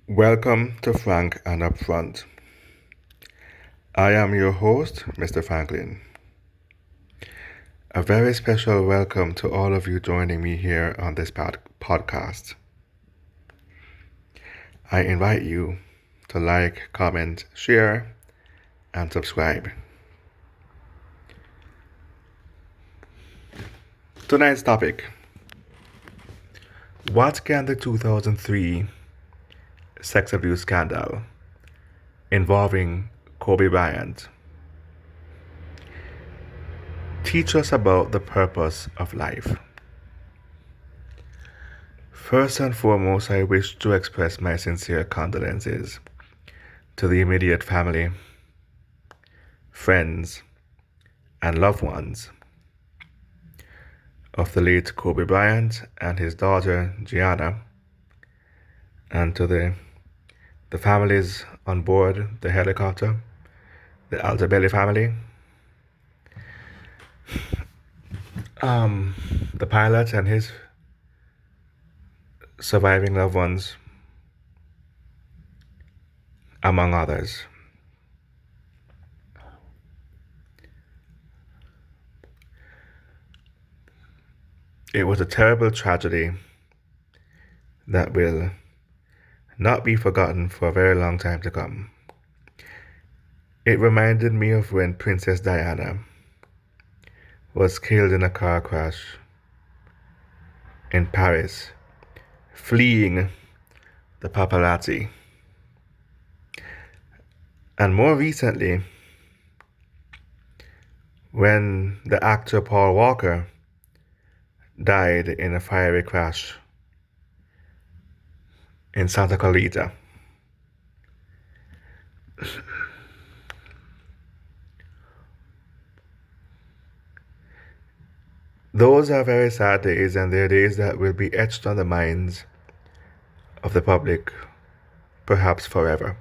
Welcome to Frank and Upfront. I am your host, Mr. Franklin. A very special welcome to all of you joining me here on this podcast. I invite you to like, comment, share, and subscribe. Tonight's topic: what can the 2003 sex abuse scandal involving Kobe Bryant teach us about the purpose of life? First and foremost, I wish to express my sincere condolences to the immediate family, friends, and loved ones of the late Kobe Bryant and his daughter Gianna, and to the families on board the helicopter, the Altobelli family, the pilot and his surviving loved ones, among others. It was a terrible tragedy that will not be forgotten for a very long time to come. It reminded me of when Princess Diana was killed in a car crash in Paris, fleeing the paparazzi. And more recently, when the actor Paul Walker died in a fiery crash in Santa Clarita. Those are very sad days, and they're days that will be etched on the minds of the public, perhaps forever.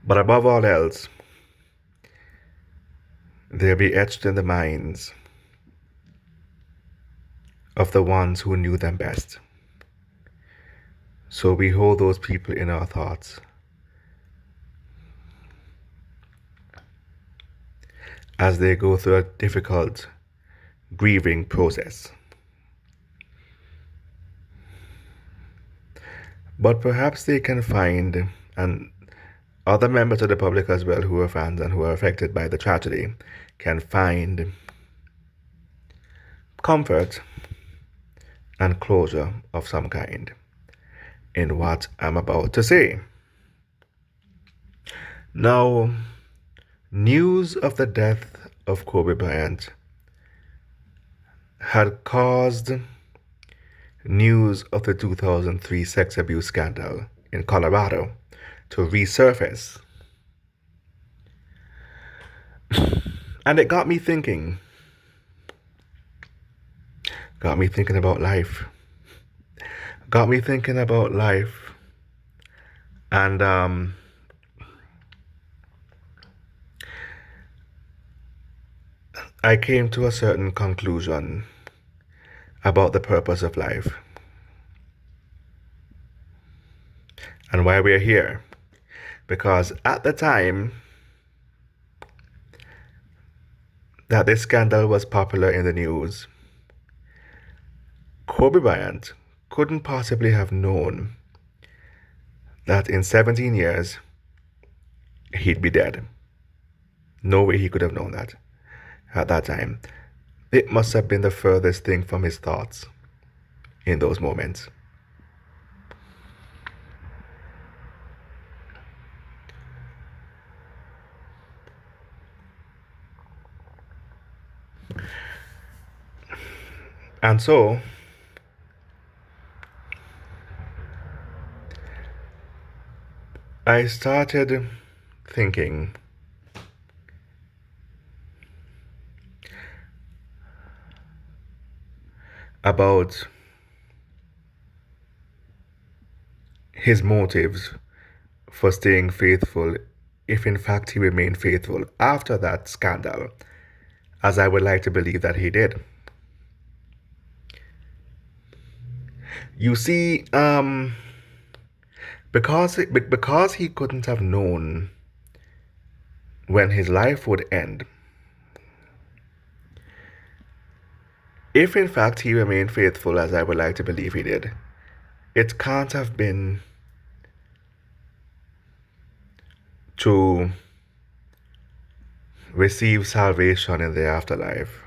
But above all else, they'll be etched in the minds of the ones who knew them best. So we hold those people in our thoughts as they go through a difficult grieving process. But perhaps they can find, and other members of the public as well who are fans and who are affected by the tragedy can find comfort and closure of some kind in what I'm about to say. Now, news of the death of Kobe Bryant had caused news of the 2003 sex abuse scandal in Colorado to resurface. And it got me thinking about life. Got me thinking about life. And I came to a certain conclusion about the purpose of life and why we're here. Because at the time that this scandal was popular in the news, Kobe Bryant couldn't possibly have known that in 17 years he'd be dead. No way he could have known that at that time. It must have been the furthest thing from his thoughts in those moments. And so, I started thinking about his motives for staying faithful, if in fact he remained faithful after that scandal, as I would like to believe that he did. You see, Because he couldn't have known when his life would end, if in fact he remained faithful as I would like to believe he did, it can't have been to receive salvation in the afterlife.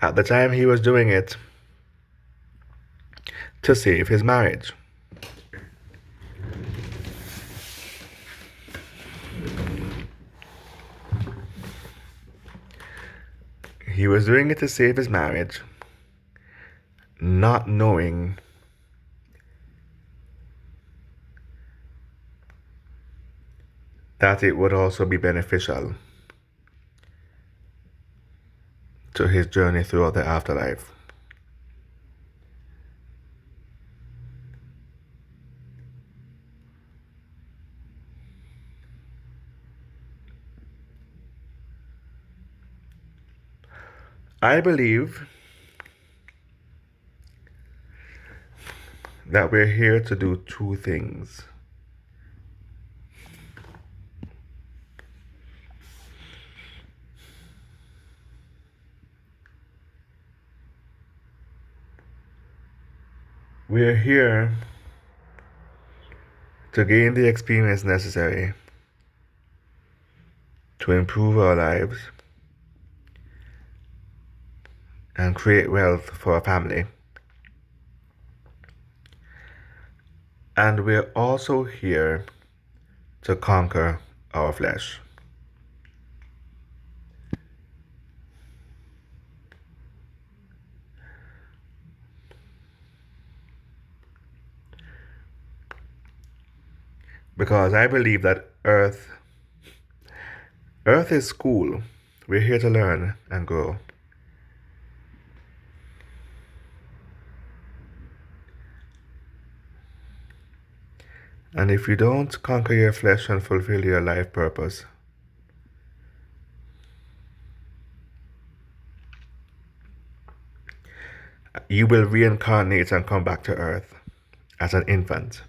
At the time he was doing it to save his marriage. He was doing it to save his marriage, not knowing that it would also be beneficial to his journey throughout the afterlife. I believe that we're here to do two things. We're here to gain the experience necessary to improve our lives and create wealth for our family. And we're also here to conquer our flesh. Because I believe that Earth is school. We're here to learn and grow. And if you don't conquer your flesh and fulfill your life purpose, you will reincarnate and come back to Earth as an infant.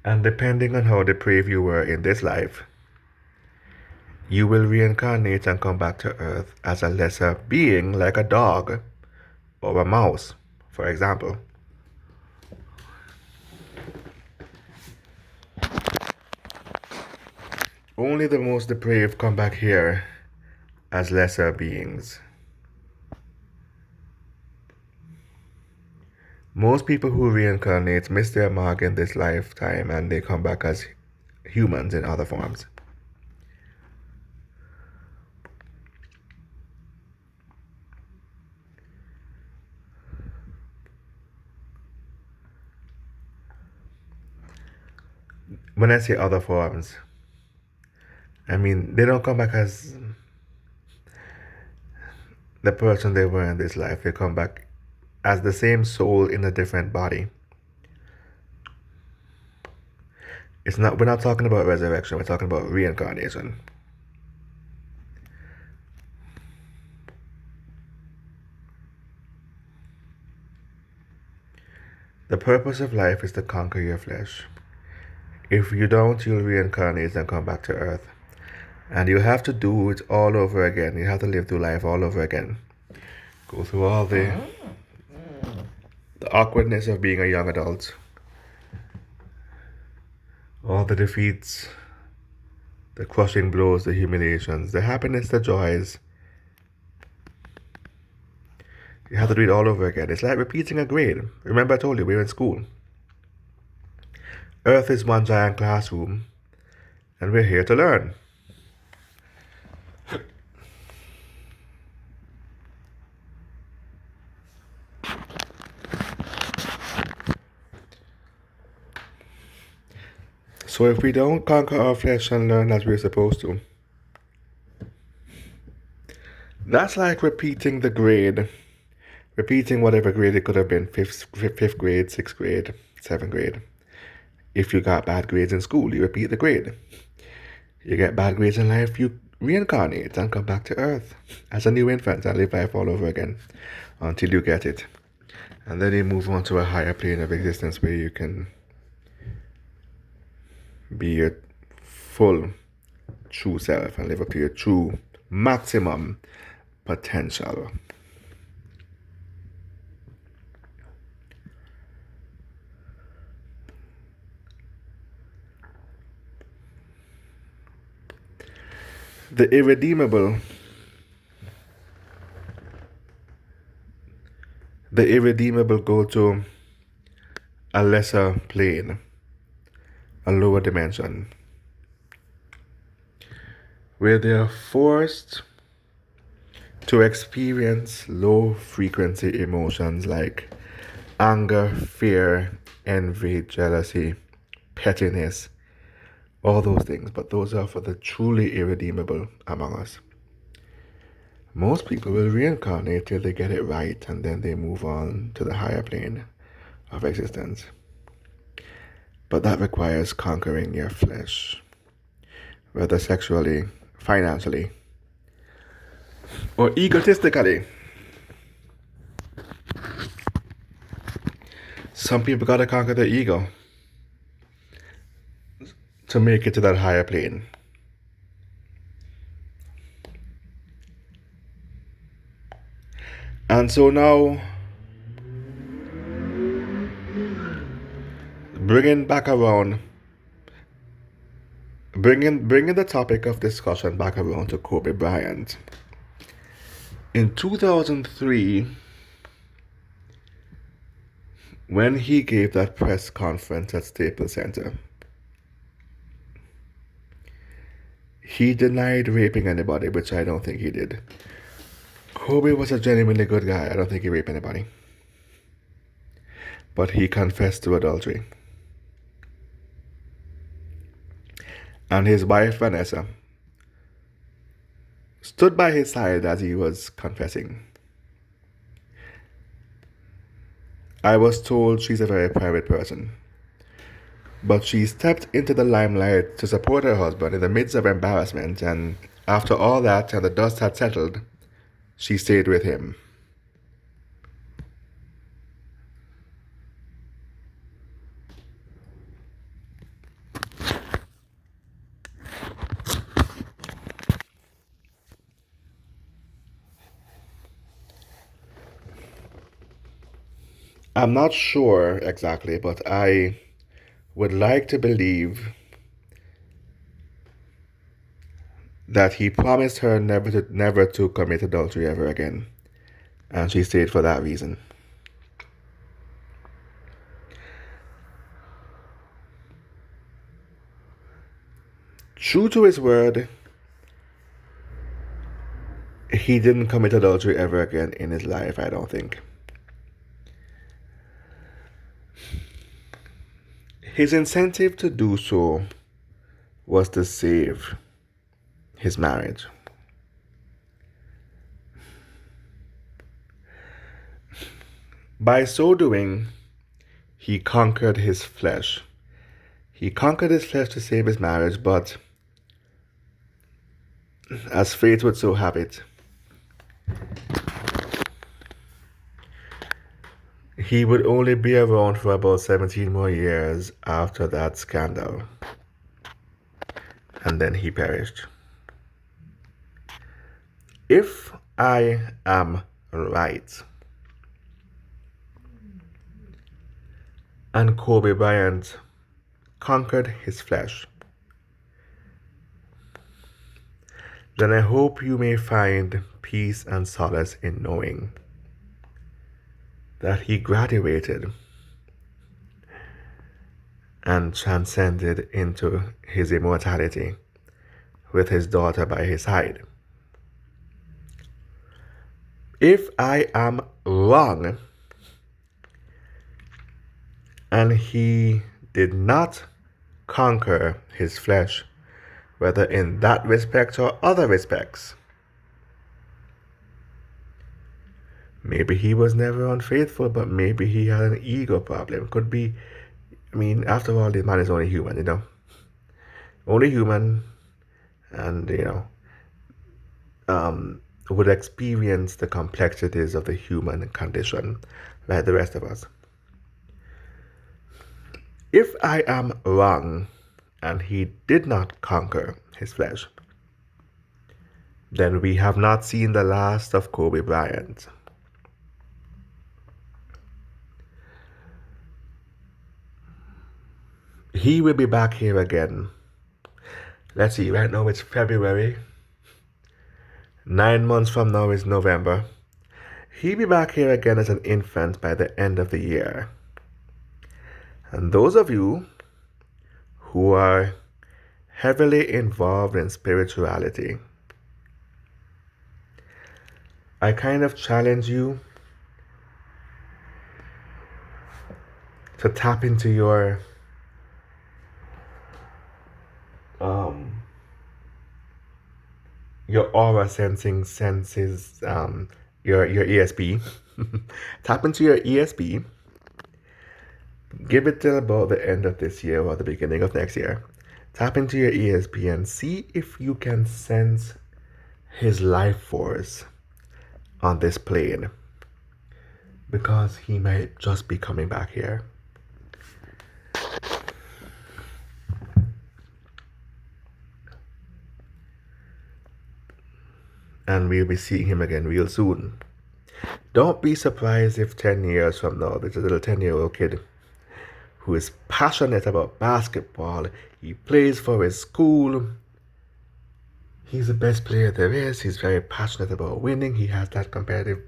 And depending on how depraved you were in this life, you will reincarnate and come back to Earth as a lesser being, like a dog or a mouse, for example. Only the most depraved come back here as lesser beings. Most people who reincarnate miss their mark in this lifetime and they come back as humans in other forms. When I say other forms, I mean they don't come back as the person they were in this life. They come back as the same soul in a different body. We're not talking about resurrection, we're talking about reincarnation. The purpose of life is to conquer your flesh. If you don't, you'll reincarnate and come back to Earth. And you have to do it all over again. You have to live through life all over again. Go through all the awkwardness of being a young adult. All the defeats, the crushing blows, the humiliations, the happiness, the joys. You have to do it all over again. It's like repeating a grade. Remember I told you, we're in school. Earth is one giant classroom, and we're here to learn. So if we don't conquer our flesh and learn as we're supposed to, that's like repeating the grade. Repeating whatever grade it could have been, fifth grade, sixth grade, seventh grade. If you got bad grades in school, you repeat the grade. You get bad grades in life, you reincarnate and come back to Earth as a new infant and live life all over again until you get it. And then you move on to a higher plane of existence where you can be your full true self and live up to your true maximum potential. The irredeemable go to a lesser plane, a lower dimension, where they are forced to experience low frequency emotions like anger, fear, envy, jealousy, pettiness, all those things. But those are for the truly irredeemable among us. Most people will reincarnate till they get it right and then they move on to the higher plane of existence. But that requires conquering your flesh, whether sexually, financially, or egotistically. Some people gotta conquer their ego to make it to that higher plane. And so now, bringing the topic of discussion back around to Kobe Bryant. In 2003, when he gave that press conference at Staples Center, he denied raping anybody, which I don't think he did. Kobe was a genuinely good guy. I don't think he raped anybody. But he confessed to adultery. And his wife, Vanessa, stood by his side as he was confessing. I was told she's a very private person, but she stepped into the limelight to support her husband in the midst of embarrassment, and after all that and the dust had settled, she stayed with him. I'm not sure exactly, but I would like to believe that he promised her never to commit adultery ever again, and she stayed for that reason. True to his word, he didn't commit adultery ever again in his life, I don't think. His incentive to do so was to save his marriage. By so doing, he conquered his flesh. He conquered his flesh to save his marriage, but as fate would so have it, he would only be around for about 17 more years after that scandal. And then he perished. If I am right, and Kobe Bryant conquered his flesh, then I hope you may find peace and solace in knowing that he graduated and transcended into his immortality with his daughter by his side. If I am wrong, and he did not conquer his flesh, whether in that respect or other respects, maybe he was never unfaithful, but maybe he had an ego problem. Could be, after all, the man is only human, Only human, and, would experience the complexities of the human condition like the rest of us. If I am wrong and he did not conquer his flesh, then we have not seen the last of Kobe Bryant. He will be back here again. Let's see, right now it's February. 9 months from now is November. He'll be back here again as an infant by the end of the year. And those of you who are heavily involved in spirituality, I kind of challenge you to tap into your aura sensing senses, your ESP. Tap into your ESP. Give it till about the end of this year or the beginning of next year. Tap into your ESP and see if you can sense his life force on this plane, because he might just be coming back here. And we'll be seeing him again real soon. Don't be surprised if 10 years from now there's a little 10-year-old kid who is passionate about basketball. He plays for his school. He's the best player there is. He's very passionate about winning. He has that competitive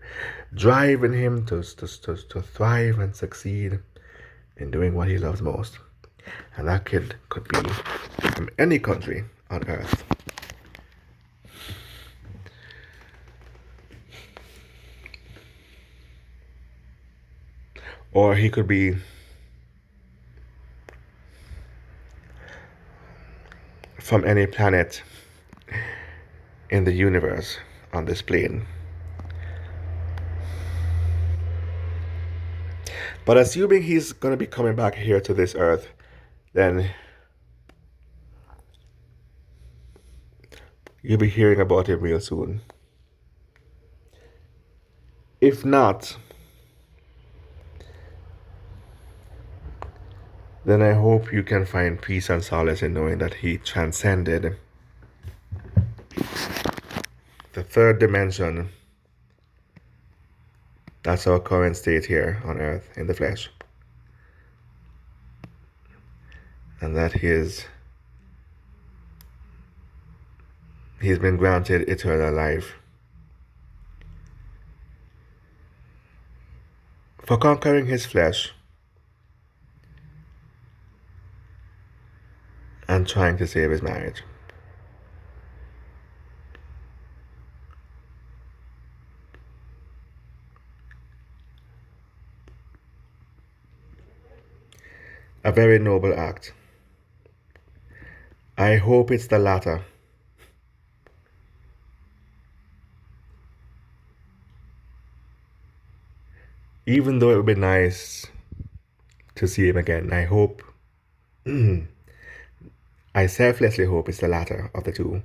drive in him to thrive and succeed in doing what he loves most. And that kid could be from any country on earth. Or he could be from any planet in the universe on this plane. But assuming he's going to be coming back here to this earth, then you'll be hearing about him real soon. If not, then I hope you can find peace and solace in knowing that he transcended the third dimension. That's our current state here on earth in the flesh. And that he's been granted eternal life for conquering his flesh and trying to save his marriage. A very noble act. I hope it's the latter. Even though it would be nice to see him again, I hope, I selflessly hope it's the latter of the two,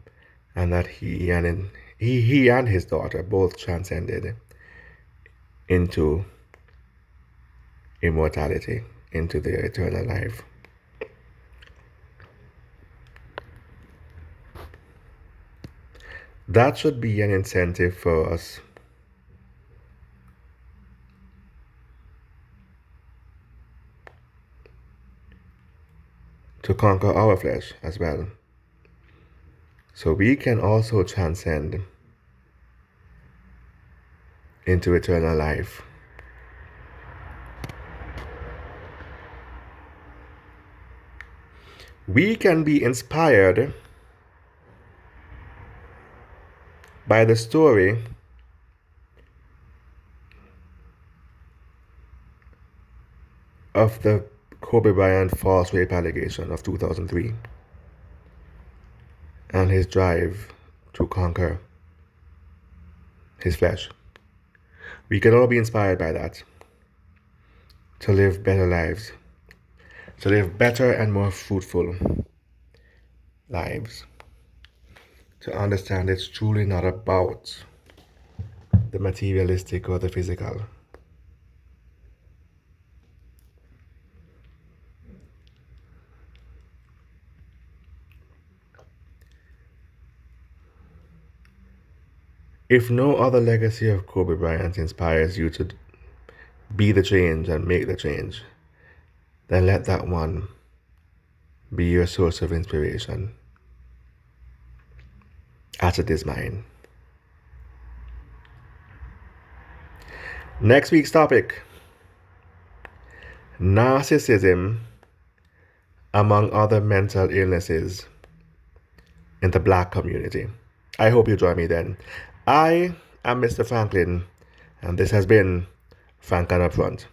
and that he and his daughter both transcended into immortality, into their eternal life. That should be an incentive for us to conquer our flesh as well, so we can also transcend into eternal life. We can be inspired by the story of the Kobe Bryant false rape allegation of 2003 and his drive to conquer his flesh. We can all be inspired by that, to live better lives, to live better and more fruitful lives, to understand it's truly not about the materialistic or the physical. If no other legacy of Kobe Bryant inspires you to be the change and make the change, then let that one be your source of inspiration, as it is mine. Next week's topic: narcissism among other mental illnesses in the black community. I hope you join me then. I am Mr. Franklin, and this has been Frank and Upfront.